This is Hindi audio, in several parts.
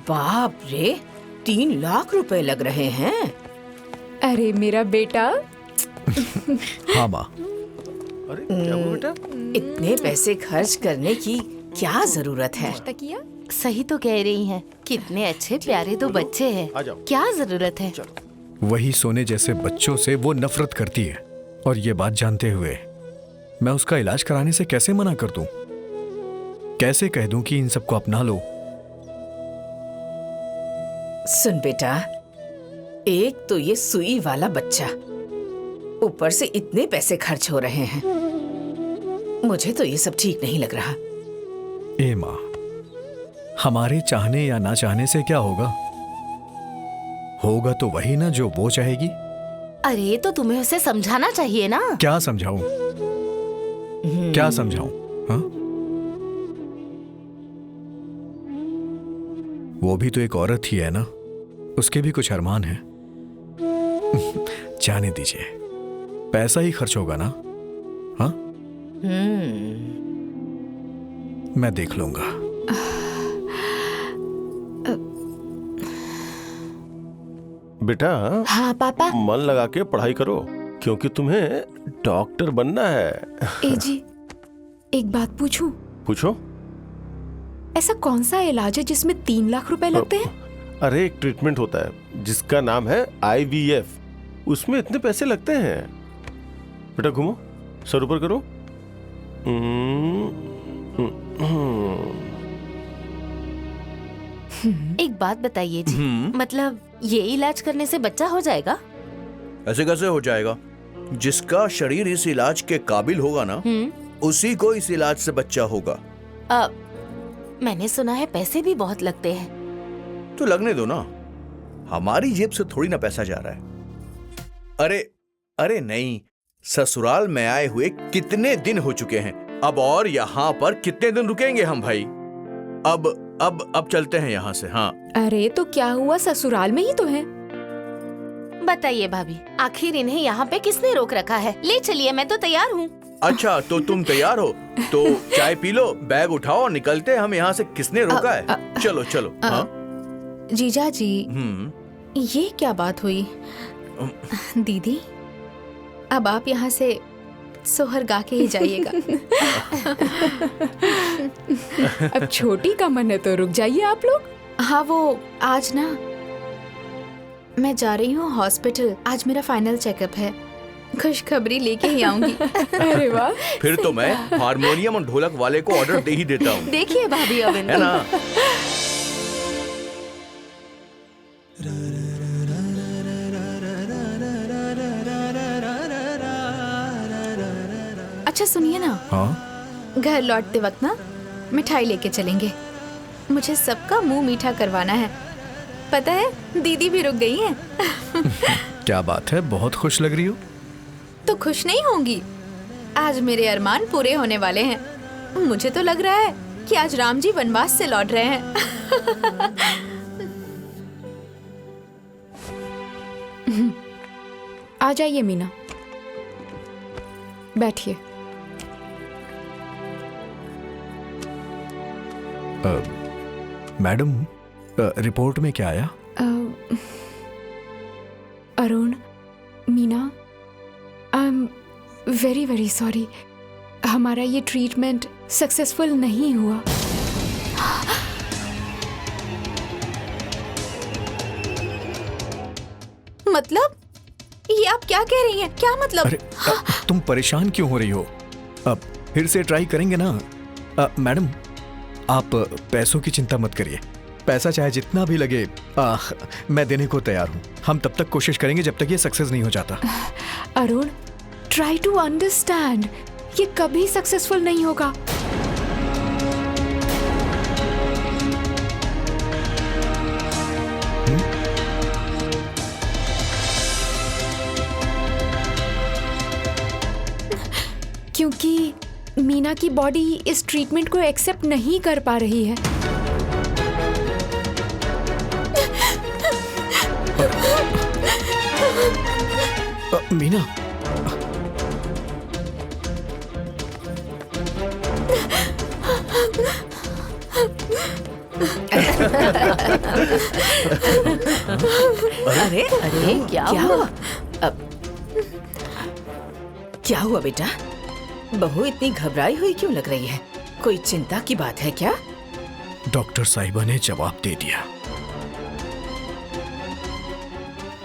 बाप रे, 3 लाख रुपए लग रहे हैं। अरे मेरा बेटा। हाँ माँ। अरे क्या हुआ बेटा? इतने पैसे खर्च करने की क्या जरूरत है? किया? सही तो कह रही हैं। कितने अच्छे प्यारे दो बच्चे हैं, आ जाओ। क्या जरूरत है? वही सोने जैसे बच्चों से वो नफरत करती है, और ये बात जानते हुए मैं उसका इलाज कराने से कैसे मना कर दूं? कैसे कह दूं कि इन सबको अपना लो? सुन बेटा, एक तो ये सुई वाला बच्चा, ऊपर से इतने पैसे खर्च हो रहे हैं। मुझे तो ये सब ठीक नहीं लग रहा। ए माँ, हमारे चाहने या ना चाहने से क्या होगा? होगा तो वही ना जो वो चाहेगी। अरे तो तुम्हें उसे समझाना चाहिए ना। क्या समझाऊं? क्या समझाऊं? हाँ? वो भी तो एक औरत ही है ना, उसके भी कुछ अरमान है। जाने दीजिए, पैसा ही खर्च होगा ना। हाँ, मैं देख लूंगा। बेटा, हाँ पापा। मन लगा के पढ़ाई करो, क्योंकि तुम्हें डॉक्टर बनना है। ए जी, एक बात पूछूं? पूछो। ऐसा कौन सा इलाज है जिसमें 3 लाख रुपए लगते हैं? अरे एक ट्रीटमेंट होता है जिसका नाम है IVF, उसमें इतने पैसे लगते हैं। बेटा घूमो, सर ऊपर करो। एक बात बताइए जी, मतलब ये इलाज करने से बच्चा हो जाएगा? ऐसे कैसे हो जाएगा? जिसका शरीर इस इलाज के काबिल होगा ना, उसी को इस इलाज से बच्चा होगा। मैंने सुना है पैसे भी बहुत लगते हैं। तो लगने दो ना, हमारी जेब से थोड़ी ना पैसा जा रहा है। अरे नहीं, ससुराल में आए हुए कितने दिन हो चुके हैं, अब और यहाँ पर कितने दिन रुकेंगे हम भाई? अब चलते हैं यहाँ से। हाँ। अरे तो क्या हुआ, ससुराल में ही तो है। बताइए भाभी, आखिर इन्हें यहाँ पे किसने रोक रखा है? ले चलिए, मैं तो तैयार हूँ। अच्छा, तो तुम तैयार हो तो चाय पी लो, बैग उठाओ और निकलते हैं हम यहाँ से। किसने रोका है? चलो चलो। हाँ? जीजा जी, ये क्या बात हुई? दीदी, अब आप यहाँ से सोहर गा के ही जाइएगा। अब छोटी का मन है तो रुक जाइए आप लोग। हाँ, वो आज ना मैं जा रही हूँ हॉस्पिटल, आज मेरा फाइनल चेकअप है। खुशखबरी लेके ही आऊंगी। अरे वाह, फिर तो मैं हारमोनियम और ढोलक वाले को ऑर्डर दे ही देता हूँ। देखिए भाभी, अब है ना? अच्छा सुनिए ना, हाँ? घर लौटते वक्त ना मिठाई लेके चलेंगे। मुझे सबका मुंह मीठा करवाना है। पता है, दीदी भी रुक गई हैं। क्या बात है, बहुत खुश लग रही हो। तो खुश नहीं होंगी? आज मेरे अरमान पूरे होने वाले हैं। मुझे तो लग रहा है कि आज राम जी वनवास से लौट रहे हैं। आ जाइए मीना, बैठिए। मैडम, रिपोर्ट में क्या आया? Arun, Meena, I am very very sorry. हमारा ये ट्रीटमेंट सक्सेसफुल नहीं हुआ। मतलब ये आप क्या कह रही हैं? क्या मतलब? अरे तुम परेशान क्यों हो रही हो? अब फिर से ट्राई करेंगे ना। मैडम, आप पैसों की चिंता मत करिए। पैसा चाहे जितना भी लगे, मैं देने को तैयार हूँ। हम तब तक कोशिश करेंगे जब तक ये सक्सेस नहीं हो जाता। अरुण, ट्राई टू अंडरस्टैंड, ये कभी सक्सेसफुल नहीं होगा। क्योंकि मीना की बॉडी इस ट्रीटमेंट को एक्सेप्ट नहीं कर पा रही है। मीना, अरे अरे क्या हुआ? क्या हुआ बेटा? बहू इतनी घबराई हुई क्यों लग रही है? कोई चिंता की बात है क्या? डॉक्टर साहिबा ने जवाब दे दिया।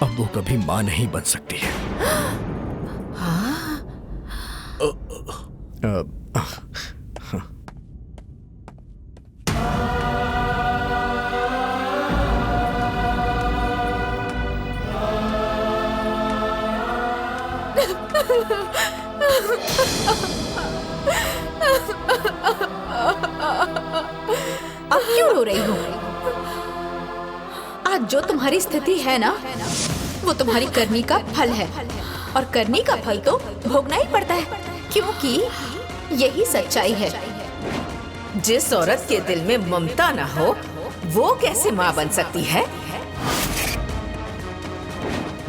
अब वो कभी मां नहीं बन सकती है। अब क्यों रो रही हो? आज जो तुम्हारी स्थिति है ना, वो तुम्हारी करनी का फल है, और करनी का फल तो भोगना ही पड़ता है, क्योंकि यही सच्चाई है। जिस औरत के दिल में ममता ना हो, वो कैसे माँ बन सकती है?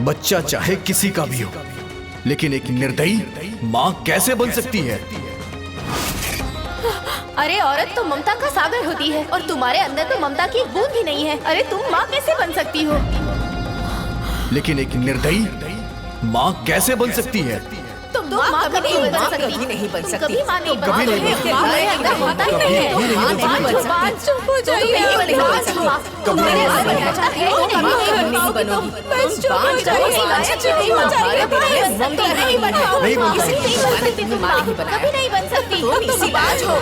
बच्चा चाहे किसी का भी हो, लेकिन एक निर्दयी माँ कैसे बन सकती है? अरे औरत तो ममता का सागर होती है, और तुम्हारे अंदर तो ममता की एक बूंद भी नहीं है। अरे तुम माँ कैसे बन सकती हो? लेकिन एक निर्दयी माँ कैसे बन सकती है? तुम माँ कभी नहीं बन सकती। कभी नहीं बन सकती। कभी माँ नहीं बन कभी नहीं सकती। बन सकती। तुम्हारे अंदर ममता ही नहीं है। माँ नहीं बन सकती। बात चुप हो जाइए। नहीं बन सकती। तुम मेरे साथ बनना चाहती हो, तुम कभी माँ नहीं नहीं बनोगी। बनोगी। तुम बांझ जाओगी, लायक नहीं हो जाएगी, ममता नहीं बन पाओगी। नहीं बन इसी सकती। नहीं बन सकती तुम माँ, कभी नहीं बन सकती। तुम बांझ हो।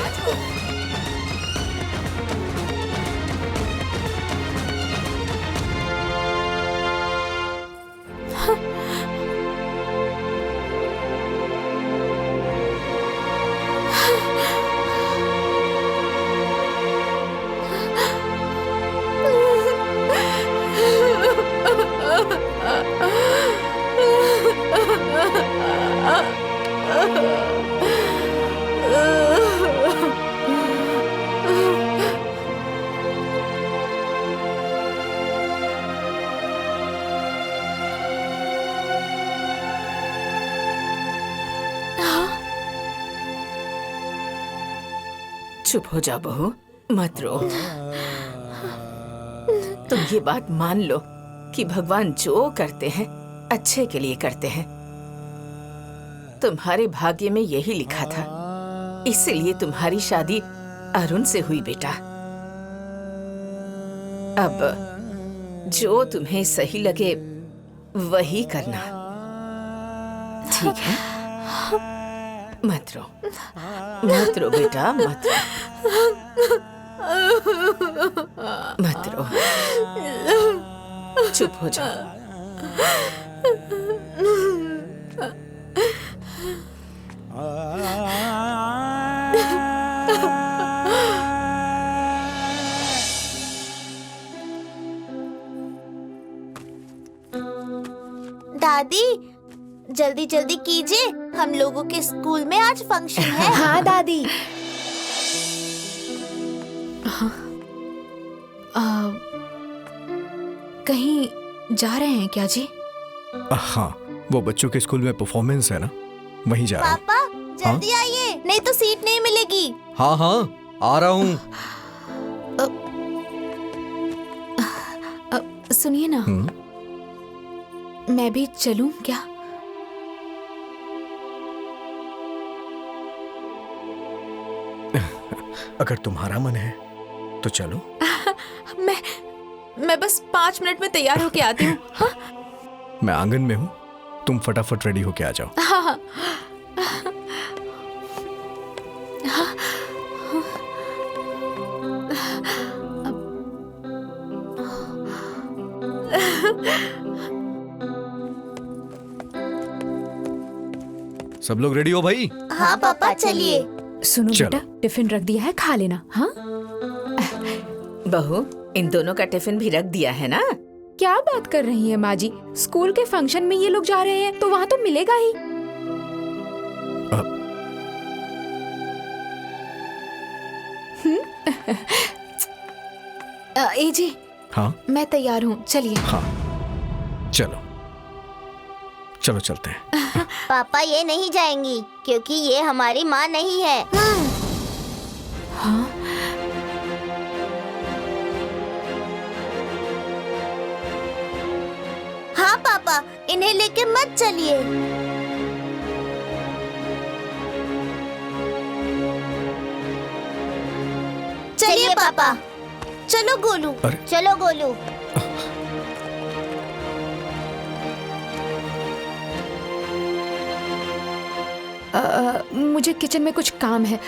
चुप हो जाओ बहू, मत रो। तुम ये बात मान लो कि भगवान जो करते हैं अच्छे के लिए करते हैं। तुम्हारे भाग्य में यही लिखा था, इसीलिए तुम्हारी शादी अरुण से हुई बेटा। अब जो तुम्हें सही लगे वही करना, ठीक है? मत रो बेटा, मत रो। चुप हो जाओ। दादी जल्दी जल्दी कीजिए, हम लोगों के स्कूल में आज फंक्शन है। हाँ दादी। कहीं जा रहे हैं क्या जी? हाँ, वो बच्चों के स्कूल में परफॉर्मेंस है ना, वहीं जा रहा हूँ। पापा जल्दी आइए, नहीं तो सीट नहीं मिलेगी। हाँ हाँ, आ रहा हूँ। सुनिए ना, मैं भी चलूं क्या? अगर तुम्हारा मन है तो चलो। मैं बस 5 मिनट में तैयार होके आती हूँ। हाँ? मैं आंगन में हूँ, तुम फटाफट रेडी होके आ जाओ। हाँ हाँ। सब लोग रेडी हो भाई? हाँ पापा चलिए। सुनो चलो। बेटा, टिफिन रख दिया है, खा लेना। हाँ? बहू, इन दोनों का टिफिन भी रख दिया है ना? क्या बात कर रही है माँ जी? स्कूल के फंक्शन में ये लोग जा रहे हैं तो वहाँ तो मिलेगा ही। ए जी, हाँ मैं तैयार हूँ, चलिए। हाँ, चलो चलो चलते हैं। पापा ये नहीं जाएंगी क्योंकि ये हमारी माँ नहीं है। पापा, इन्हें लेके मत चलिए। चलिए पापा। चलो गोलू। चलो गोलू। मुझे किचन में कुछ काम है।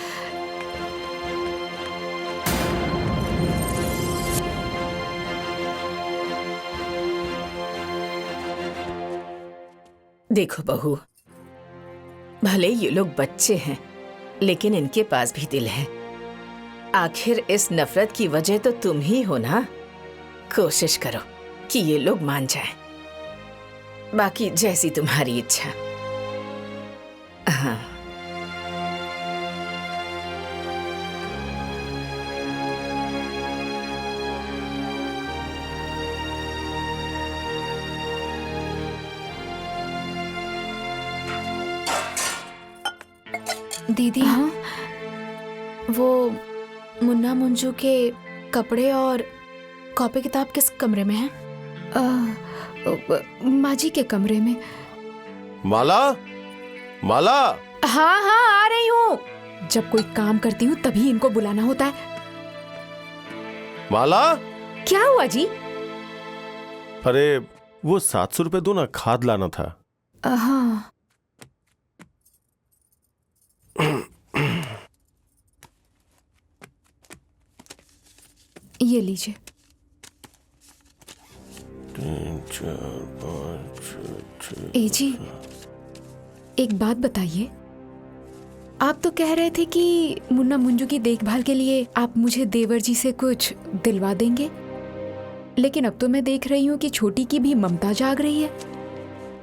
देखो बहू, भले ये लोग बच्चे हैं, लेकिन इनके पास भी दिल है। आखिर इस नफरत की वजह तो तुम ही हो ना। कोशिश करो कि ये लोग मान जाएं। बाकी जैसी तुम्हारी इच्छा। हाँ। दीदी, हाँ? वो मुन्ना मंजू के कपड़े और कॉपी किताब किस कमरे में है? माँ जी के कमरे में। माला, माला। हाँ हाँ, आ रही हूँ। जब कोई काम करती हूँ तभी इनको बुलाना होता है। माला, क्या हुआ जी? अरे वो 700 रुपए दो ना, खाद लाना था। हाँ। ये लीजिए। 3, 4, 5, 6। ए जी, एक बात बताइए। आप तो कह रहे थे कि मुन्ना मंजू की देखभाल के लिए आप मुझे देवर जी से कुछ दिलवा देंगे, लेकिन अब तो मैं देख रही हूँ कि छोटी की भी ममता जाग रही है।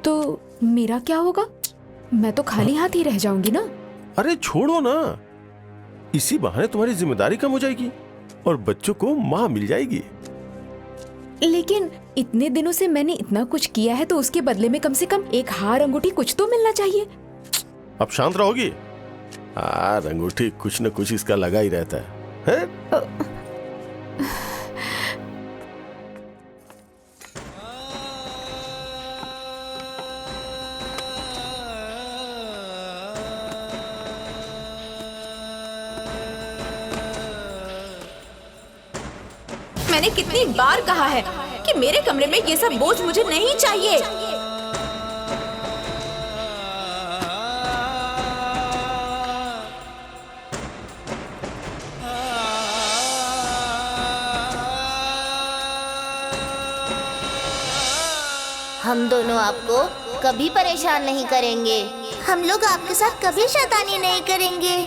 तो मेरा क्या होगा? मैं तो खाली हाथ ही रह जाऊंगी ना। अरे छोड़ो ना, इसी बहाने तुम्हारी जिम्मेदारी कम हो जाएगी और बच्चों को माँ मिल जाएगी। लेकिन इतने दिनों से मैंने इतना कुछ किया है, तो उसके बदले में कम से कम एक हार अंगूठी कुछ तो मिलना चाहिए। अब शांत रहोगी? हार अंगूठी कुछ न कुछ इसका लगा ही रहता है? मैंने कितनी बार कहा है कि मेरे कमरे में ये सब बोझ मुझे नहीं चाहिए। हम दोनों आपको कभी परेशान नहीं करेंगे। हम लोग आपके साथ कभी शैतानी नहीं करेंगे।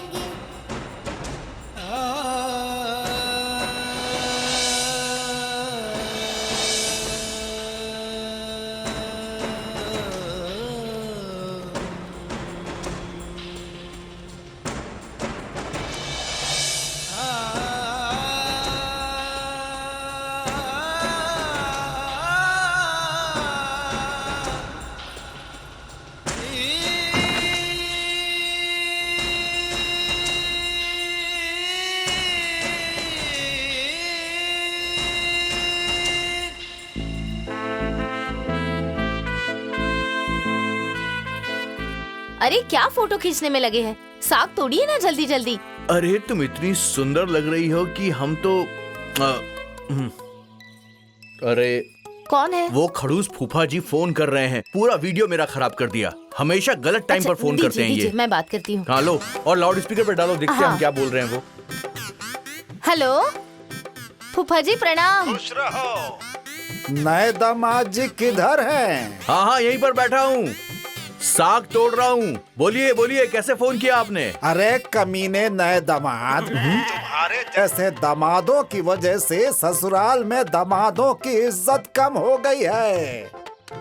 अरे क्या फोटो खींचने में लगे हैं? साग तोड़िए ना जल्दी जल्दी। अरे तुम इतनी सुंदर लग रही हो कि हम तो अरे कौन है? वो खड़ूस फूफा जी फोन कर रहे हैं। पूरा वीडियो मेरा खराब कर दिया। हमेशा गलत टाइम पर फोन करते हैं ये। मैं बात करती हूँ। हाँ लो, और लाउड स्पीकर पे डालो, देखते हैं हम क्या बोल रहे हैं वो। हेलो फूफा जी, प्रणाम। खुश रहो। नए दामाद जी किधर हैं? हाँ हाँ, यहीं पर बैठा हूँ, साग तोड़ रहा हूँ। बोलिए बोलिए, कैसे फोन किया आपने? अरे कमीने नए दामाद, तुम्हारे जैसे दामादों की वजह से ससुराल में दामादों की इज्जत कम हो गई है।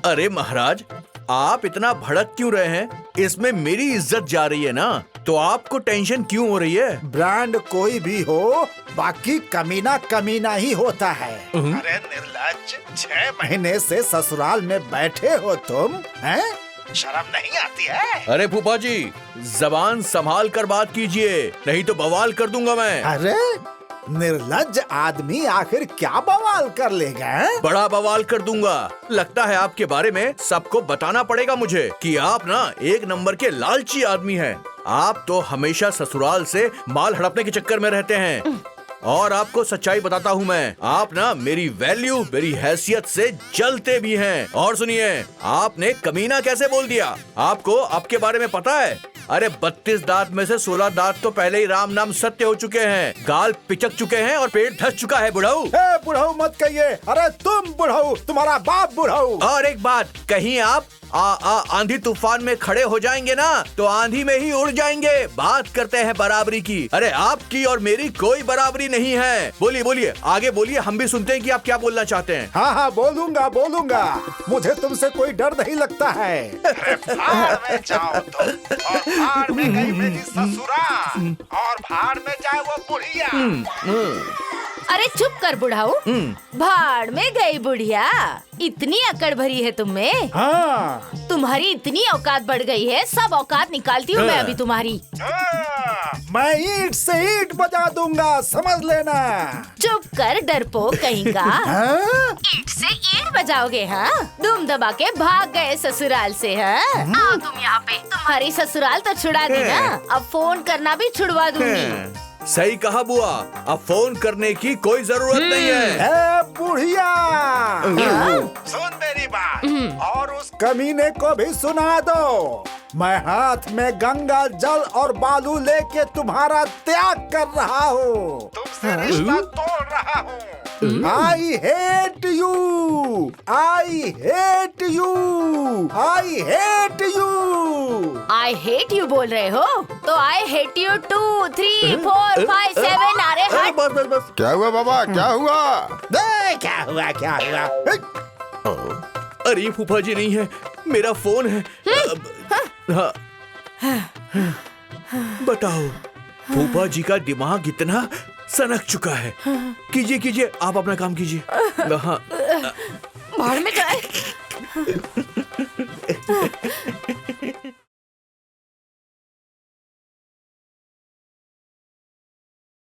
अरे महाराज, आप इतना भड़क क्यों रहे हैं? इसमें मेरी इज्जत जा रही है ना, तो आपको टेंशन क्यों हो रही है? ब्रांड कोई भी हो, बाकी कमीना कमीना ही होता है। अरे निर्लज्ज, 6 महीने से ससुराल में बैठे हो तुम, हैं? शर्म नहीं आती है? अरे फूफा जी, जबान संभाल कर बात कीजिए, नहीं तो बवाल कर दूंगा मैं। अरे निर्लज्ज आदमी आखिर क्या बवाल कर लेगा? हैं? बड़ा बवाल कर दूंगा। लगता है आपके बारे में सबको बताना पड़ेगा मुझे कि आप ना एक नंबर के लालची आदमी हैं। आप तो हमेशा ससुराल से माल हड़पने के चक्कर में रहते हैं। और आपको सच्चाई बताता हूँ मैं, आप ना मेरी वैल्यू, मेरी हैसियत से जलते भी हैं। और सुनिए, आपने कमीना कैसे बोल दिया? आपको आपके बारे में पता है? अरे 32 दांत में से 16 दांत तो पहले ही राम नाम सत्य हो चुके हैं, गाल पिचक चुके हैं और पेट धस चुका है बुढ़ऊ। बुढ़ऊ मत कहिए। अरे तुम बुढ़ऊ, तुम्हारा बाप बुढ़ऊ। और एक बात, कहीं आप आंधी तूफान में खड़े हो जाएंगे ना तो आंधी में ही उड़ जाएंगे। बात करते हैं बराबरी की। अरे आपकी और मेरी कोई बराबरी नहीं है। बोलिए बोलिए, आगे बोलिए, हम भी सुनते हैं कि आप क्या बोलना चाहते हैं। हाँ हाँ, बोलूंगा बोलूंगा। मुझे तुमसे कोई डर नहीं लगता है। भाड़ में जाओ तुम, और भाड़ में गई मेरी ससुराल, और भाड़ में जाए वो बुढ़िया। अरे चुप कर बुढ़ाऊ। भाड़ में गई बुढ़िया। इतनी अकड़ भरी है तुम में। हाँ। तुम्हारी इतनी औकात बढ़ गई है, सब औकात निकालती हूँ मैं अभी तुम्हारी। मैं ईंट से ईंट बजा दूंगा, समझ लेना। चुप कर डरपोक कहीं का। हाँ? ईंट से ईंट बजाओगे? हाँ, दुम दबा के भाग गए ससुराल से। हाँ, आओ तुम यहाँ पे। तुम्हारी ससुराल तो छुड़ा दी ना, अब फोन करना भी छुड़वा दूंगी। सही कहा बुआ, अब फोन करने की कोई जरूरत नहीं है। बुढ़िया, सुन मेरी बात, और उस कमीने को भी सुना दो। मैं हाथ में गंगा जल और बालू लेके तुम्हारा त्याग कर रहा हूँ, तुमसे रिश्ता तोड़ रहा हूँ। I hate you, I hate you, I hate you. I hate you बोल रहे हो तो आई हेट यू 2, 3, 4, 5, 7। अरे हट। बस बस बस। क्या हुआ बाबा, क्या हुआ? क्या हुआ क्या हुआ? अरे फूफा जी नहीं है, मेरा फोन है। हाँ। बताओ, फूफा जी का दिमाग इतना सनक चुका है। कीजिए कीजिए, आप अपना काम कीजिए। हाँ। भाड़ में जाए।